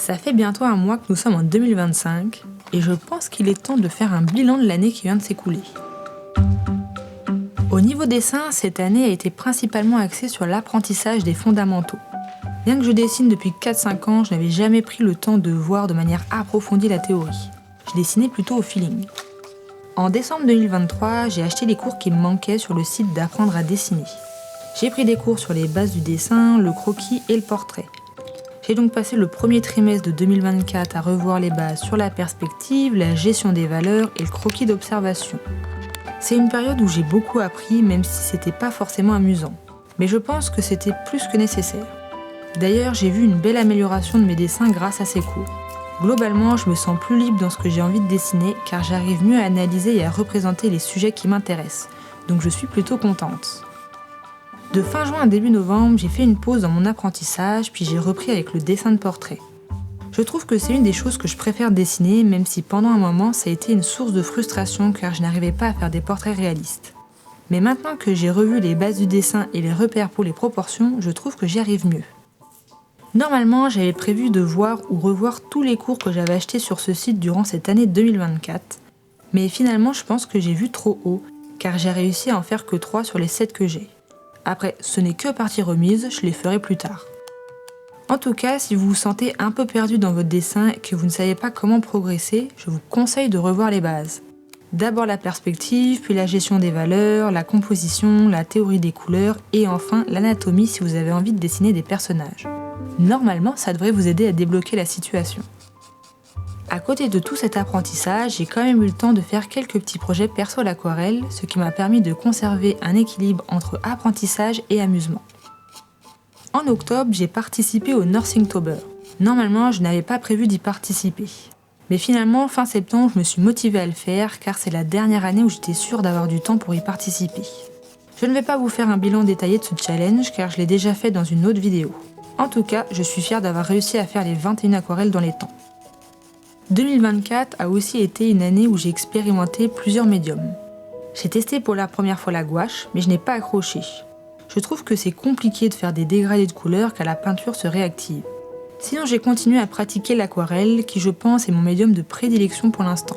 Ça fait bientôt un mois que nous sommes en 2025 et je pense qu'il est temps de faire un bilan de l'année qui vient de s'écouler. Au niveau dessin, cette année a été principalement axée sur l'apprentissage des fondamentaux. Bien que je dessine depuis 4-5 ans, je n'avais jamais pris le temps de voir de manière approfondie la théorie. Je dessinais plutôt au feeling. En décembre 2023, j'ai acheté les cours qui me manquaient sur le site d'apprendre à dessiner. J'ai pris des cours sur les bases du dessin, le croquis et le portrait. J'ai donc passé le premier trimestre de 2024 à revoir les bases sur la perspective, la gestion des valeurs et le croquis d'observation. C'est une période où j'ai beaucoup appris, même si c'était pas forcément amusant. Mais je pense que c'était plus que nécessaire. D'ailleurs, j'ai vu une belle amélioration de mes dessins grâce à ces cours. Globalement, je me sens plus libre dans ce que j'ai envie de dessiner car j'arrive mieux à analyser et à représenter les sujets qui m'intéressent. Donc je suis plutôt contente. De fin juin à début novembre, j'ai fait une pause dans mon apprentissage, puis j'ai repris avec le dessin de portrait. Je trouve que c'est une des choses que je préfère dessiner, même si pendant un moment ça a été une source de frustration car je n'arrivais pas à faire des portraits réalistes. Mais maintenant que j'ai revu les bases du dessin et les repères pour les proportions, je trouve que j'y arrive mieux. Normalement, j'avais prévu de voir ou revoir tous les cours que j'avais achetés sur ce site durant cette année 2024, mais finalement je pense que j'ai vu trop haut, car j'ai réussi à en faire que 3 sur les 7 que j'ai. Après, ce n'est que partie remise, je les ferai plus tard. En tout cas, si vous vous sentez un peu perdu dans votre dessin et que vous ne savez pas comment progresser, je vous conseille de revoir les bases. D'abord la perspective, puis la gestion des valeurs, la composition, la théorie des couleurs et enfin l'anatomie si vous avez envie de dessiner des personnages. Normalement, ça devrait vous aider à débloquer la situation. À côté de tout cet apprentissage, j'ai quand même eu le temps de faire quelques petits projets perso à l'aquarelle, ce qui m'a permis de conserver un équilibre entre apprentissage et amusement. En octobre, j'ai participé au Northingtober. Normalement, je n'avais pas prévu d'y participer. Mais finalement, fin septembre, je me suis motivée à le faire car c'est la dernière année où j'étais sûre d'avoir du temps pour y participer. Je ne vais pas vous faire un bilan détaillé de ce challenge car je l'ai déjà fait dans une autre vidéo. En tout cas, je suis fière d'avoir réussi à faire les 21 aquarelles dans les temps. 2024 a aussi été une année où j'ai expérimenté plusieurs médiums. J'ai testé pour la première fois la gouache, mais je n'ai pas accroché. Je trouve que c'est compliqué de faire des dégradés de couleurs car la peinture se réactive. Sinon, j'ai continué à pratiquer l'aquarelle, qui je pense est mon médium de prédilection pour l'instant.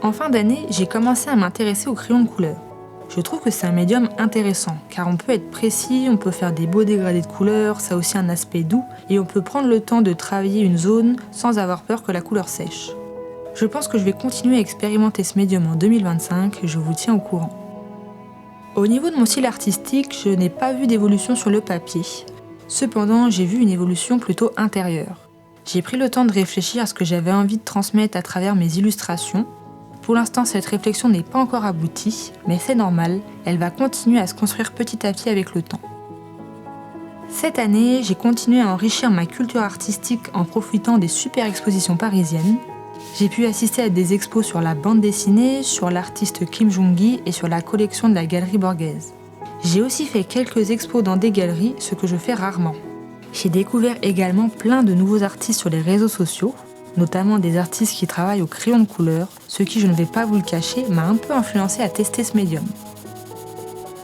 En fin d'année, j'ai commencé à m'intéresser aux crayons de couleur. Je trouve que c'est un médium intéressant, car on peut être précis, on peut faire des beaux dégradés de couleurs, ça a aussi un aspect doux, et on peut prendre le temps de travailler une zone sans avoir peur que la couleur sèche. Je pense que je vais continuer à expérimenter ce médium en 2025, et je vous tiens au courant. Au niveau de mon style artistique, je n'ai pas vu d'évolution sur le papier. Cependant, j'ai vu une évolution plutôt intérieure. J'ai pris le temps de réfléchir à ce que j'avais envie de transmettre à travers mes illustrations. Pour l'instant, cette réflexion n'est pas encore aboutie, mais c'est normal, elle va continuer à se construire petit à petit avec le temps. Cette année, j'ai continué à enrichir ma culture artistique en profitant des super expositions parisiennes. J'ai pu assister à des expos sur la bande dessinée, sur l'artiste Kim Jong-gi et sur la collection de la Galerie Borghese. J'ai aussi fait quelques expos dans des galeries, ce que je fais rarement. J'ai découvert également plein de nouveaux artistes sur les réseaux sociaux, notamment des artistes qui travaillent au crayon de couleur, ce qui, je ne vais pas vous le cacher, m'a un peu influencé à tester ce médium.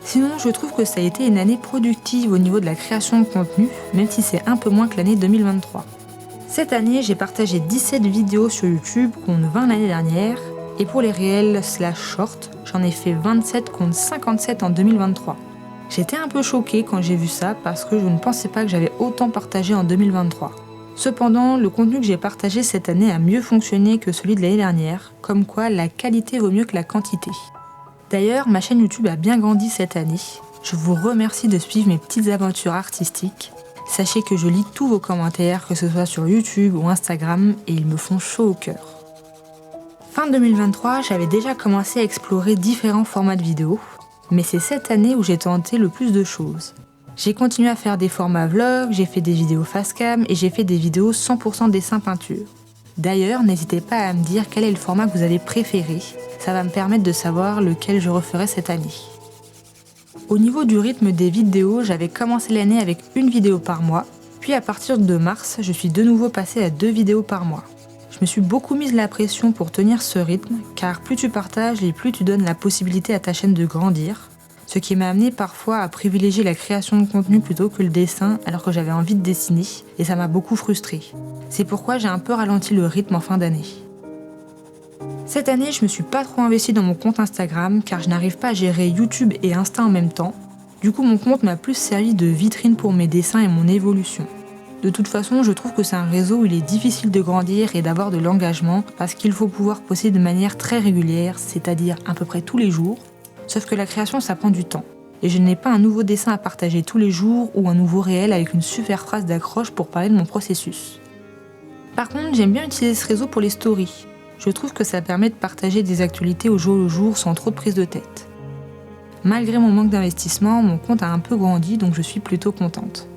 Sinon, je trouve que ça a été une année productive au niveau de la création de contenu, même si c'est un peu moins que l'année 2023. Cette année, j'ai partagé 17 vidéos sur YouTube contre 20 l'année dernière, et pour les réels / short, j'en ai fait 27 contre 57 en 2023. J'étais un peu choquée quand j'ai vu ça parce que je ne pensais pas que j'avais autant partagé en 2023. Cependant, le contenu que j'ai partagé cette année a mieux fonctionné que celui de l'année dernière, comme quoi la qualité vaut mieux que la quantité. D'ailleurs, ma chaîne YouTube a bien grandi cette année. Je vous remercie de suivre mes petites aventures artistiques. Sachez que je lis tous vos commentaires, que ce soit sur YouTube ou Instagram, et ils me font chaud au cœur. Fin 2023, j'avais déjà commencé à explorer différents formats de vidéos, mais c'est cette année où j'ai tenté le plus de choses. J'ai continué à faire des formats vlog, j'ai fait des vidéos face cam et j'ai fait des vidéos 100% dessin peinture. D'ailleurs, n'hésitez pas à me dire quel est le format que vous avez préféré, ça va me permettre de savoir lequel je referai cette année. Au niveau du rythme des vidéos, j'avais commencé l'année avec une vidéo par mois, puis à partir de mars, je suis de nouveau passée à 2 vidéos par mois. Je me suis beaucoup mise la pression pour tenir ce rythme, car plus tu partages et plus tu donnes la possibilité à ta chaîne de grandir. ce qui m'a amené parfois à privilégier la création de contenu plutôt que le dessin alors que j'avais envie de dessiner, et ça m'a beaucoup frustrée. C'est pourquoi j'ai un peu ralenti le rythme en fin d'année. Cette année, je me suis pas trop investie dans mon compte Instagram car je n'arrive pas à gérer YouTube et Insta en même temps. Du coup, mon compte m'a plus servi de vitrine pour mes dessins et mon évolution. De toute façon, je trouve que c'est un réseau où il est difficile de grandir et d'avoir de l'engagement parce qu'il faut pouvoir poster de manière très régulière, c'est-à-dire à peu près tous les jours. Sauf que la création, ça prend du temps. Et je n'ai pas un nouveau dessin à partager tous les jours ou un nouveau réel avec une super phrase d'accroche pour parler de mon processus. Par contre, j'aime bien utiliser ce réseau pour les stories. Je trouve que ça permet de partager des actualités au jour le jour sans trop de prise de tête. Malgré mon manque d'investissement, mon compte a un peu grandi, donc je suis plutôt contente.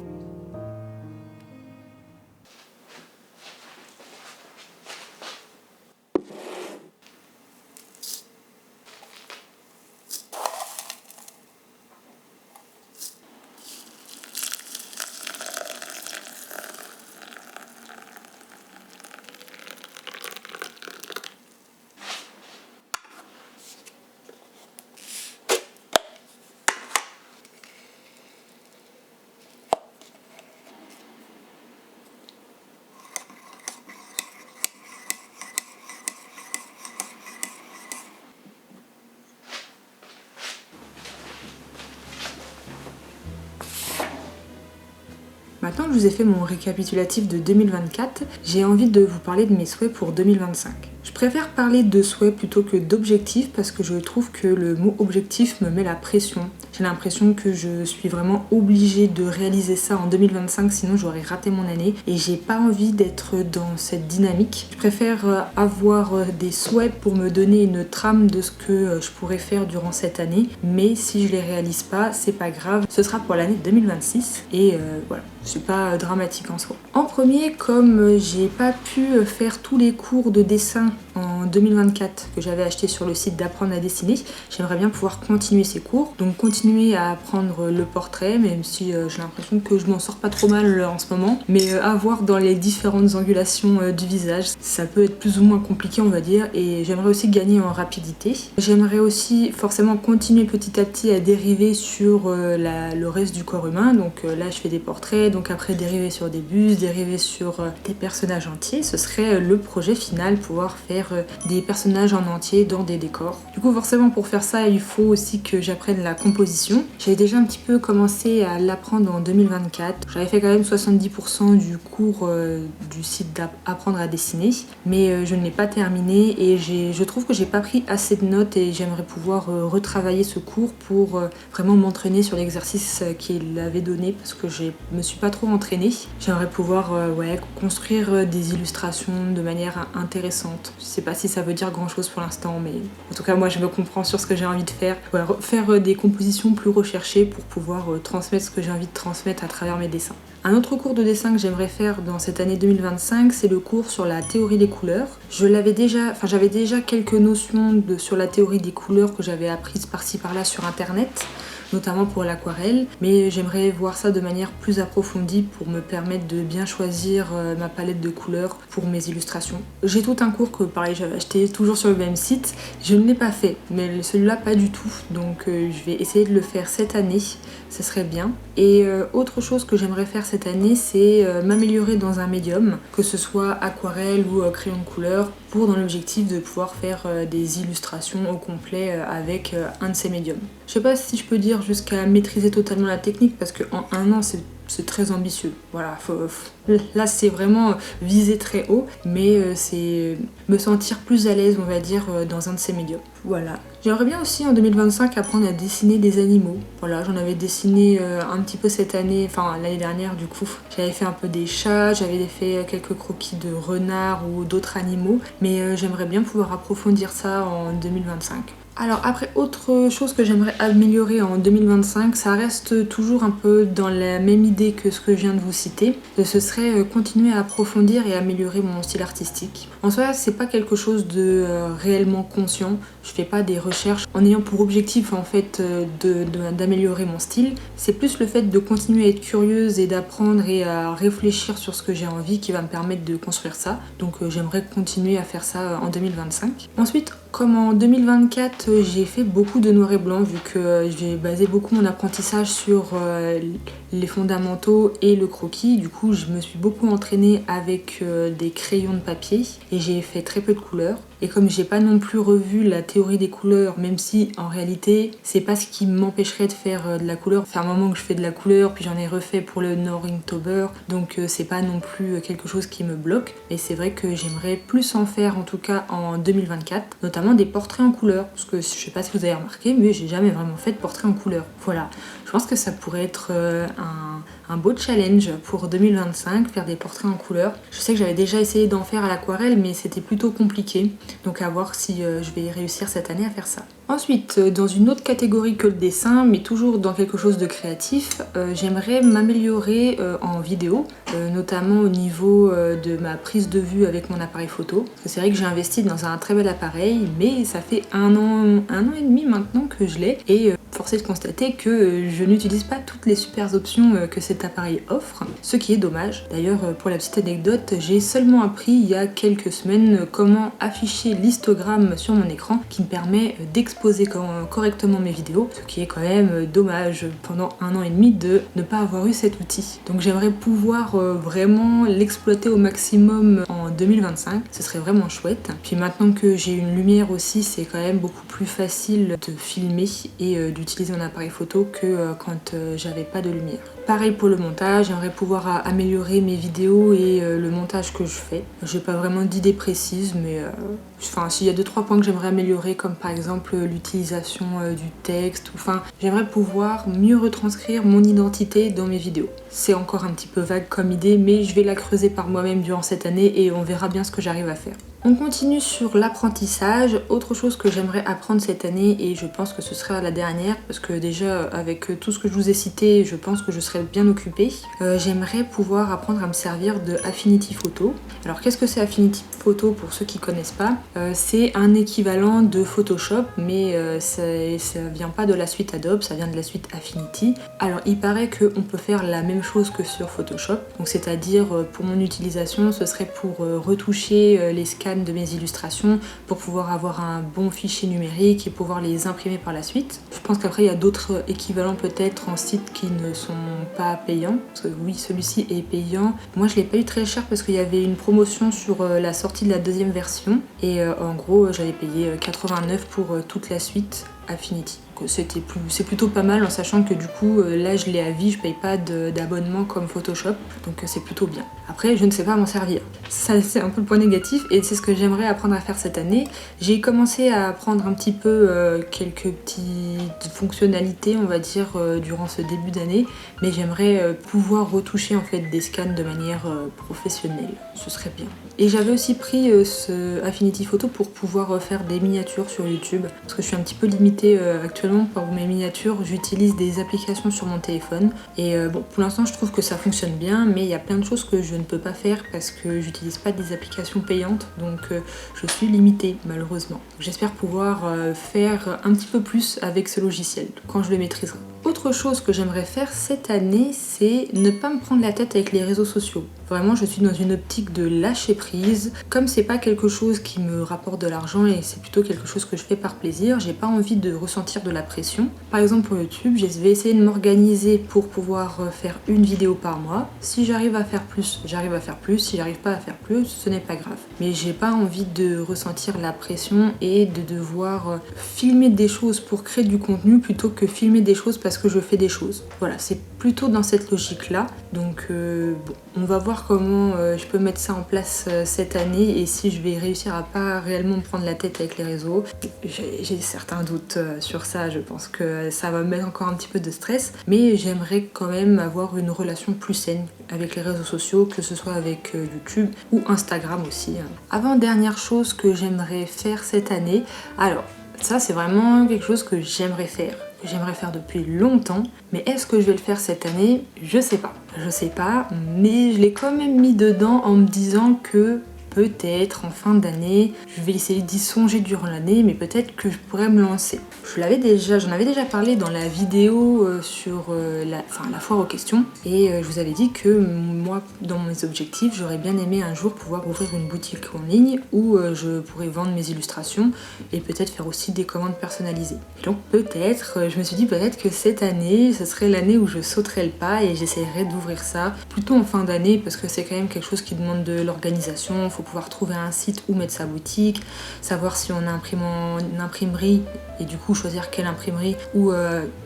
Maintenant que je vous ai fait mon récapitulatif de 2024, j'ai envie de vous parler de mes souhaits pour 2025. Je préfère parler de souhaits plutôt que d'objectifs parce que je trouve que le mot objectif me met la pression. J'ai l'impression que je suis vraiment obligée de réaliser ça en 2025, sinon j'aurais raté mon année et j'ai pas envie d'être dans cette dynamique. Je préfère avoir des souhaits pour me donner une trame de ce que je pourrais faire durant cette année, mais si je les réalise pas, c'est pas grave, ce sera pour l'année 2026 et voilà. C'est pas dramatique en soi. En premier, comme j'ai pas pu faire tous les cours de dessin en 2024 que j'avais acheté sur le site d'apprendre à dessiner, j'aimerais bien pouvoir continuer ces cours. Donc continuer à apprendre le portrait, même si j'ai l'impression que je m'en sors pas trop mal en ce moment. Mais avoir dans les différentes angulations du visage, ça peut être plus ou moins compliqué on va dire. Et j'aimerais aussi gagner en rapidité. J'aimerais aussi forcément continuer petit à petit à dériver sur le reste du corps humain. Donc là je fais des portraits, donc après dériver sur des bustes, dériver sur des personnages entiers. Ce serait le projet final, pouvoir faire des personnages en entier dans des décors. Du coup forcément pour faire ça il faut aussi que j'apprenne la composition. J'avais déjà un petit peu commencé à l'apprendre en 2024. J'avais fait quand même 70% du cours du site d'apprendre à dessiner, mais je ne l'ai pas terminé et je trouve que j'ai pas pris assez de notes et j'aimerais pouvoir retravailler ce cours pour vraiment m'entraîner sur l'exercice qu'il avait donné parce que je me suis pas trop entraînée. J'aimerais pouvoir construire des illustrations de manière intéressante. Je sais pas si ça veut dire grand chose pour l'instant, mais en tout cas moi je me comprends sur ce que j'ai envie de faire. Faire des compositions plus recherchées pour pouvoir transmettre ce que j'ai envie de transmettre à travers mes dessins. Un autre cours de dessin que j'aimerais faire dans cette année 2025, c'est le cours sur la théorie des couleurs. J'avais déjà quelques notions sur la théorie des couleurs que j'avais apprises par-ci par-là sur internet, notamment pour l'aquarelle, mais j'aimerais voir ça de manière plus approfondie pour me permettre de bien choisir ma palette de couleurs pour mes illustrations. J'ai tout un cours que pareil j'avais acheté toujours sur le même site, je ne l'ai pas fait, mais celui-là pas du tout, donc je vais essayer de le faire cette année, ça serait bien. Et autre chose que j'aimerais faire cette année, c'est m'améliorer dans un médium, que ce soit aquarelle ou crayon de couleur, pour dans l'objectif de pouvoir faire des illustrations au complet avec un de ces médiums. Je sais pas si je peux dire jusqu'à maîtriser totalement la technique parce qu'en un an c'est très ambitieux. Voilà, là c'est vraiment viser très haut, mais c'est me sentir plus à l'aise on va dire dans un de ces médiums. Voilà. J'aimerais bien aussi en 2025 apprendre à dessiner des animaux. Voilà, j'en avais dessiné un petit peu cette année, enfin l'année dernière du coup. J'avais fait un peu des chats, j'avais fait quelques croquis de renards ou d'autres animaux, mais j'aimerais bien pouvoir approfondir ça en 2025. Alors après, autre chose que j'aimerais améliorer en 2025, ça reste toujours un peu dans la même idée que ce que je viens de vous citer. Ce serait continuer à approfondir et améliorer mon style artistique. En soi, c'est pas quelque chose de réellement conscient. Je fais pas des recherches en ayant pour objectif en fait d'améliorer mon style. C'est plus le fait de continuer à être curieuse et d'apprendre et à réfléchir sur ce que j'ai envie qui va me permettre de construire ça. Donc j'aimerais continuer à faire ça en 2025. Ensuite, Comme en 2024, j'ai fait beaucoup de noir et blanc vu que j'ai basé beaucoup mon apprentissage sur les fondamentaux et le croquis. Du coup, je me suis beaucoup entraînée avec des crayons de papier et j'ai fait très peu de couleurs. Et comme j'ai pas non plus revu la théorie des couleurs, même si en réalité c'est pas ce qui m'empêcherait de faire de la couleur. Ça fait un moment que je fais de la couleur, puis j'en ai refait pour le No Inktober, donc c'est pas non plus quelque chose qui me bloque. Mais c'est vrai que j'aimerais plus en faire, en tout cas en 2024, notamment des portraits en couleur, parce que je sais pas si vous avez remarqué, mais j'ai jamais vraiment fait de portrait en couleur. Voilà, je pense que ça pourrait être un beau challenge pour 2025, faire des portraits en couleur. Je sais que j'avais déjà essayé d'en faire à l'aquarelle, mais c'était plutôt compliqué. Donc à voir si je vais réussir cette année à faire ça. Ensuite, dans une autre catégorie que le dessin, mais toujours dans quelque chose de créatif, j'aimerais m'améliorer en vidéo, notamment au niveau de ma prise de vue avec mon appareil photo. Parce que c'est vrai que j'ai investi dans un très bel appareil, mais ça fait un an et demi maintenant que je l'ai, et force est de constater que je n'utilise pas toutes les super options que cet appareil offre, ce qui est dommage. D'ailleurs, pour la petite anecdote, j'ai seulement appris il y a quelques semaines comment afficher l'histogramme sur mon écran qui me permet d'exposer correctement mes vidéos, ce qui est quand même dommage pendant un an et demi de ne pas avoir eu cet outil. Donc j'aimerais pouvoir vraiment l'exploiter au maximum en 2025, ce serait vraiment chouette. Puis maintenant que j'ai une lumière aussi, c'est quand même beaucoup plus facile de filmer et d'utiliser un appareil photo que quand j'avais pas de lumière. Pareil pour le montage, j'aimerais pouvoir améliorer mes vidéos et le montage que je fais. J'ai pas vraiment d'idée précise, mais s'il y a 2-3 points que j'aimerais améliorer, comme par exemple l'utilisation du texte, j'aimerais pouvoir mieux retranscrire mon identité dans mes vidéos. C'est encore un petit peu vague comme idée, mais je vais la creuser par moi-même durant cette année et on verra bien ce que j'arrive à faire. On continue sur l'apprentissage. Autre chose que j'aimerais apprendre cette année, et je pense que ce sera la dernière, parce que déjà avec tout ce que je vous ai cité, je pense que je serai bien occupée. J'aimerais pouvoir apprendre à me servir de Affinity Photo. Alors qu'est-ce que c'est Affinity Photo pour ceux qui connaissent pas? C'est un équivalent de Photoshop, mais ça vient pas de la suite Adobe, ça vient de la suite Affinity. Alors il paraît qu'on peut faire la même chose que sur Photoshop, donc c'est-à-dire pour mon utilisation, ce serait pour retoucher les scans de mes illustrations pour pouvoir avoir un bon fichier numérique et pouvoir les imprimer par la suite. Je pense qu'après il y a d'autres équivalents peut-être en site qui ne sont pas payants, parce que oui, celui-ci est payant. Moi je l'ai pas eu très cher parce qu'il y avait une promotion sur la sortie de la deuxième version et en gros j'avais payé 89 pour toute la suite Affinity. C'est plutôt pas mal en sachant que du coup là je l'ai à vie, je paye pas d'abonnement comme Photoshop, donc c'est plutôt bien. Après je ne sais pas m'en servir, ça c'est un peu le point négatif et c'est ce que j'aimerais apprendre à faire cette année. J'ai commencé à apprendre un petit peu quelques petites fonctionnalités on va dire durant ce début d'année, mais j'aimerais pouvoir retoucher en fait des scans de manière professionnelle, ce serait bien. Et j'avais aussi pris ce Affinity Photo pour pouvoir faire des miniatures sur YouTube, parce que je suis un petit peu limitée actuellement pour mes miniatures, j'utilise des applications sur mon téléphone et bon pour l'instant je trouve que ça fonctionne bien, mais il y a plein de choses que je ne peux pas faire parce que j'utilise pas des applications payantes, donc je suis limitée malheureusement. J'espère pouvoir faire un petit peu plus avec ce logiciel quand je le maîtriserai. Autre chose que j'aimerais faire cette année, c'est ne pas me prendre la tête avec les réseaux sociaux. Vraiment, je suis dans une optique de lâcher prise. Comme c'est pas quelque chose qui me rapporte de l'argent et c'est plutôt quelque chose que je fais par plaisir, j'ai pas envie de ressentir de la pression. Par exemple pour YouTube, je vais essayer de m'organiser pour pouvoir faire une vidéo par mois. Si j'arrive à faire plus, j'arrive à faire plus. Si j'arrive pas à faire plus, ce n'est pas grave. Mais j'ai pas envie de ressentir la pression et de devoir filmer des choses pour créer du contenu plutôt que filmer des choses parce que je fais des choses. Voilà, c'est plutôt dans cette logique-là. Donc bon, on va voir comment je peux mettre ça en place cette année et si je vais réussir à pas réellement me prendre la tête avec les réseaux. J'ai certains doutes sur ça, je pense que ça va me mettre encore un petit peu de stress, mais j'aimerais quand même avoir une relation plus saine avec les réseaux sociaux, que ce soit avec YouTube ou Instagram aussi. Avant-dernière chose que j'aimerais faire cette année, alors ça c'est vraiment quelque chose que j'aimerais faire depuis longtemps, mais est-ce que je vais le faire cette année? Je sais pas, mais je l'ai quand même mis dedans en me disant que peut-être en fin d'année, je vais essayer d'y songer durant l'année, mais peut-être que je pourrais me lancer. J'en avais déjà parlé dans la vidéo sur la foire aux questions, et je vous avais dit que moi moi, dans mes objectifs, j'aurais bien aimé un jour pouvoir ouvrir une boutique en ligne où je pourrais vendre mes illustrations et peut-être faire aussi des commandes personnalisées. Donc peut-être, je me suis dit peut-être que cette année, ce serait l'année où je sauterais le pas et j'essaierais d'ouvrir ça plutôt en fin d'année parce que c'est quand même quelque chose qui demande de l'organisation. Il faut pouvoir trouver un site où mettre sa boutique, savoir si on imprime en imprimerie et du coup choisir quelle imprimerie ou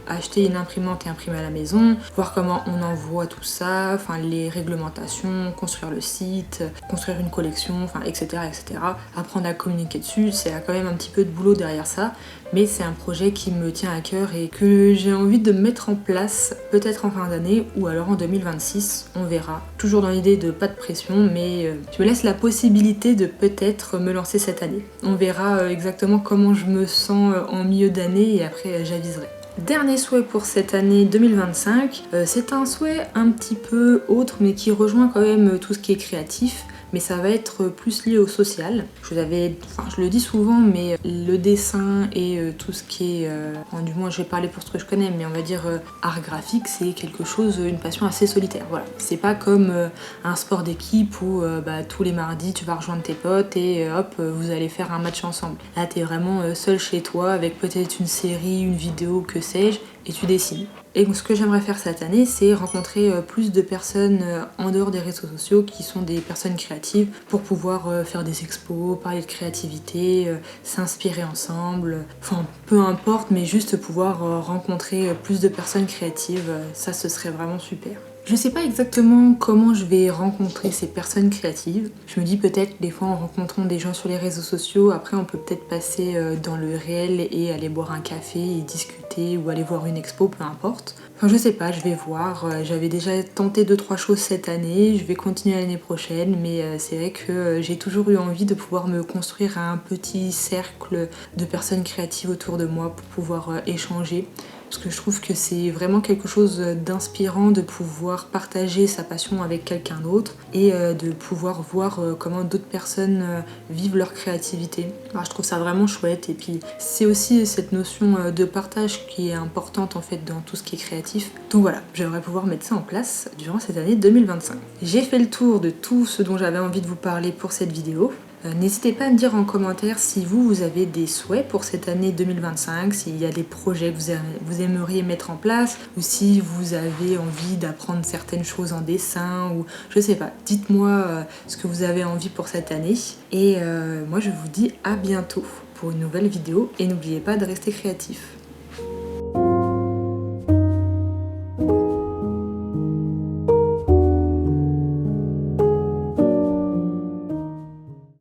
acheter une imprimante et imprimer à la maison, voir comment on envoie tout ça, enfin les réglementations, construire le site, construire une collection, enfin etc. etc. Apprendre à communiquer dessus, c'est quand même un petit peu de boulot derrière ça, mais c'est un projet qui me tient à cœur et que j'ai envie de mettre en place peut-être en fin d'année ou alors en 2026, on verra. Toujours dans l'idée de pas de pression, mais je me laisse la possibilité de peut-être me lancer cette année. On verra exactement comment je me sens en milieu d'année et après j'aviserai. Dernier souhait pour cette année 2025, c'est un souhait un petit peu autre mais qui rejoint quand même tout ce qui est créatif. Mais ça va être plus lié au social. Je le dis souvent, mais le dessin et tout ce qui est, du moins je vais parler pour ce que je connais, mais on va dire art graphique, c'est quelque chose, une passion assez solitaire. Voilà, c'est pas comme un sport d'équipe où tous les mardis tu vas rejoindre tes potes et hop, vous allez faire un match ensemble. Là, t'es vraiment seul chez toi avec peut-être une série, une vidéo, que sais-je, et tu dessines. Et ce que j'aimerais faire cette année, c'est rencontrer plus de personnes en dehors des réseaux sociaux qui sont des personnes créatives pour pouvoir faire des expos, parler de créativité, s'inspirer ensemble, enfin peu importe, mais juste pouvoir rencontrer plus de personnes créatives, ça ce serait vraiment super. Je sais pas exactement comment je vais rencontrer ces personnes créatives. Je me dis peut-être des fois en rencontrant des gens sur les réseaux sociaux, après on peut peut-être passer dans le réel et aller boire un café et discuter ou aller voir une expo, peu importe. Enfin je sais pas, je vais voir. J'avais déjà tenté 2-3 choses cette année, je vais continuer l'année prochaine, mais c'est vrai que j'ai toujours eu envie de pouvoir me construire un petit cercle de personnes créatives autour de moi pour pouvoir échanger. Parce que je trouve que c'est vraiment quelque chose d'inspirant de pouvoir partager sa passion avec quelqu'un d'autre et de pouvoir voir comment d'autres personnes vivent leur créativité. Alors, je trouve ça vraiment chouette et puis c'est aussi cette notion de partage qui est importante en fait dans tout ce qui est créatif. Donc voilà, j'aimerais pouvoir mettre ça en place durant cette année 2025. J'ai fait le tour de tout ce dont j'avais envie de vous parler pour cette vidéo. N'hésitez pas à me dire en commentaire si vous avez des souhaits pour cette année 2025, s'il y a des projets que vous aimeriez mettre en place, ou si vous avez envie d'apprendre certaines choses en dessin, ou je sais pas. Dites-moi ce que vous avez envie pour cette année. Et moi je vous dis à bientôt pour une nouvelle vidéo et n'oubliez pas de rester créatif.